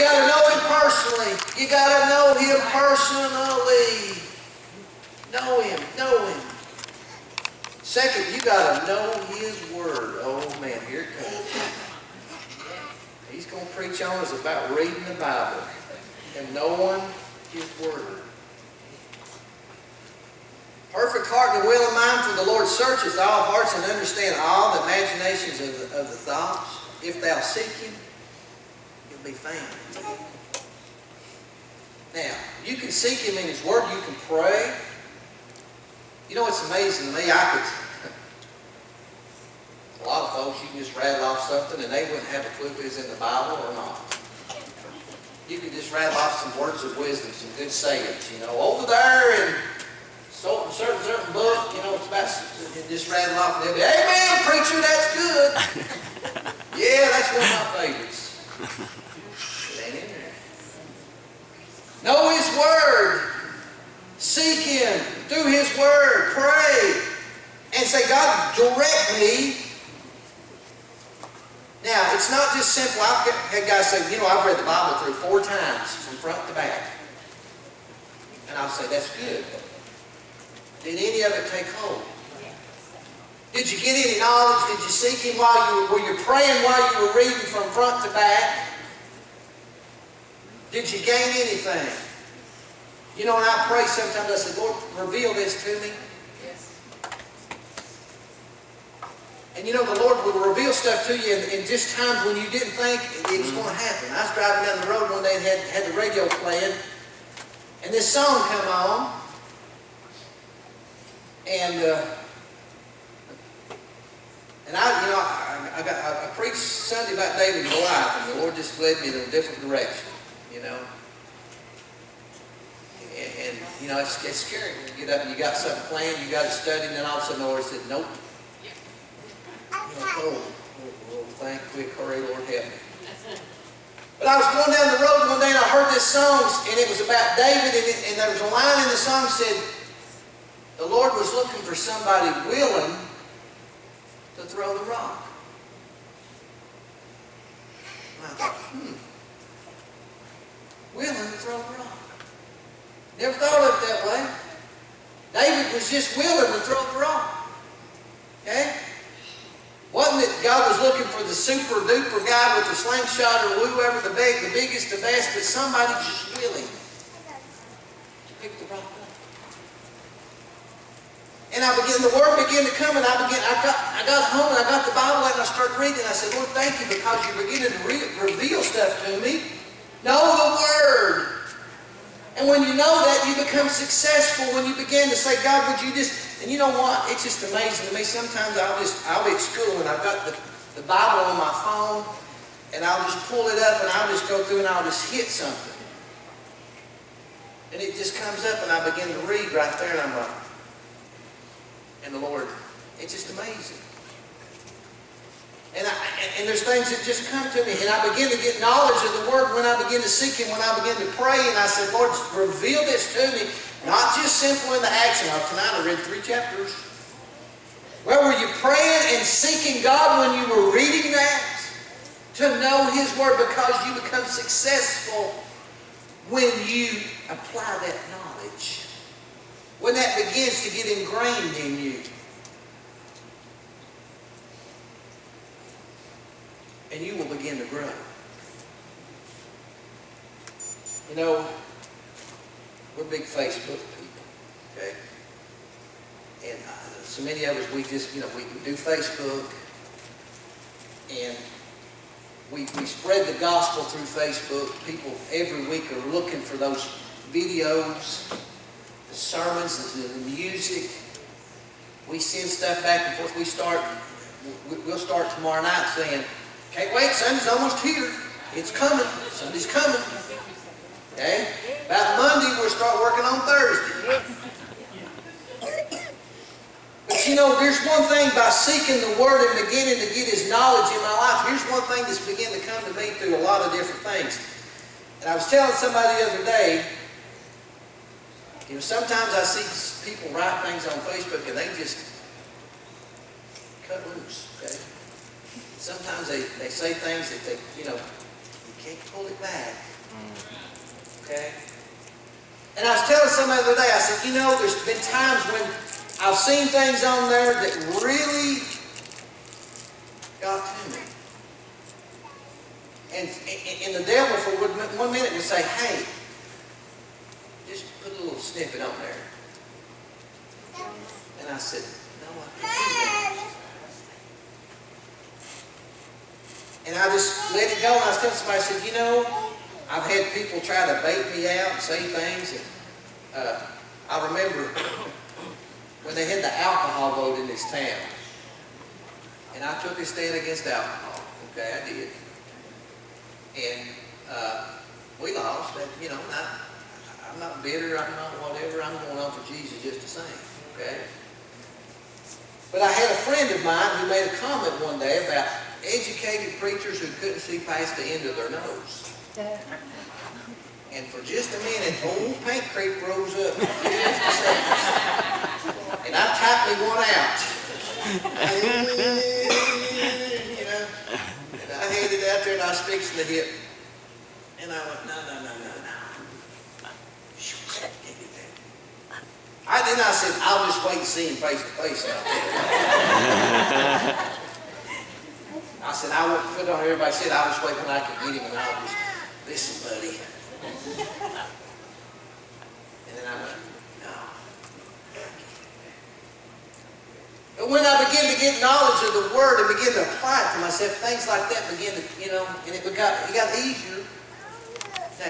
got to know Him personally. You got to know Him personally. Know Him. Know Him. Second, you got to know His Word. Oh man, here it comes. He's going to preach on us about reading the Bible and knowing His Word. Perfect heart and will of mind, for the Lord searcheth all hearts and understand all the imaginations of the thoughts. If thou seek Him, He'll be found. Now, you can seek Him in His Word. You can pray. You know, it's amazing to me. A lot of folks, you can just rattle off something and they wouldn't have a clue if it's in the Bible or not. You can just rattle off some words of wisdom, some good sayings. You know, over there in certain book, you know, it's about, you just rattle off and they'll be, amen, preacher, that's good. Yeah, that's one of my favorites. It ain't in there. Know His Word. Seek Him through His Word. Pray. And say, God, direct me. Now, it's not just simple. I've had guys say, you know, I've read the Bible through 4 times from front to back. And I'll say, that's good. Did any of it take hold? Did you get any knowledge? Did you seek Him were you praying while you were reading from front to back? Did you gain anything? You know, when I pray sometimes I say, Lord, reveal this to me. Yes. And you know, the Lord will reveal stuff to you in just times when you didn't think it was going to happen. I was driving down the road one day and had the radio playing, and this song come on. And I preached Sunday about David and Goliath, and the Lord just led me in a different direction, you know. And you know, it's scary when you get up and you got something planned, you got to study, and then all of a sudden the Lord said, nope. You know, thank you, hurry, Lord, help me. But I was going down the road one day and I heard this song, and it was about David, and there was a line in the song that said, the Lord was looking for somebody willing to throw the rock. And I thought, willing to throw the rock. Never thought of it that way. David was just willing to throw the rock. Okay? Wasn't it God was looking for the super duper guy with the slingshot or whoever, the biggest, the best, but somebody just willing to pick the rock up. And the Word began to come, and I got home, and I got the Bible out, and I started reading, and I said, Lord, thank you, because you're beginning to reveal stuff to me. Know the Word. And when you know that, you become successful when you begin to say, God, would you just... And you know what? It's just amazing to me. Sometimes I'll be at school, and I've got the Bible on my phone, and I'll just pull it up, and I'll just go through, and I'll just hit something. And it just comes up, and I begin to read right there, and I'm like... And the Lord, it's just amazing. And there's things that just come to me. And I begin to get knowledge of the Word when I begin to seek Him, when I begin to pray. And I said, Lord, reveal this to me. Not just simple in the action. Tonight I read 3 chapters. Well, were you praying and seeking God when you were reading that? To know His Word, because you become successful when you apply that knowledge. When that begins to get ingrained in you. And you will begin to grow. You know, we're big Facebook people, okay? And so many of us, we just, you know, we do Facebook, and we spread the gospel through Facebook. People every week are looking for those videos, the sermons, the music. We send stuff back and forth. We'll start tomorrow night saying, can't wait, Sunday's almost here. It's coming. Sunday's coming. Okay? About Monday, we'll start working on Thursday. But you know, there's one thing by seeking the Word and beginning to get His knowledge in my life. Here's one thing that's beginning to come to me through a lot of different things. And I was telling somebody the other day, you know, sometimes I see people write things on Facebook and they just cut loose, okay? Sometimes they say things that you can't pull it back. Okay? And I was telling somebody the other day, I said, you know, there's been times when I've seen things on there that really got to me. And the devil for 1 minute would say, hey, just put a little snippet on there. And I said, no, I can't do that. And I just let it go. And I was telling somebody, I said, you know, I've had people try to bait me out and say things. And I remember when they had the alcohol vote in this town. And I took a stand against alcohol. Okay, I did. And we lost. You know, I'm not bitter. I'm not whatever. I'm going on for Jesus just the same. Okay. But I had a friend of mine who made a comment one day about educated preachers who couldn't see past the end of their nose. And for just a minute, old Paint Creek rose up. And I typed me one out. You know, and I had it out there and I was fixing to hit. And I went, no. Then I said, I'll just wait and see him face to face now. I said, I won't put it on. Everybody said, I'll just wait when I can get him and I'll just, listen, buddy. And then I went, no. But when I began to get knowledge of the Word and begin to apply it to myself, things like that began to, you know, and it got easier.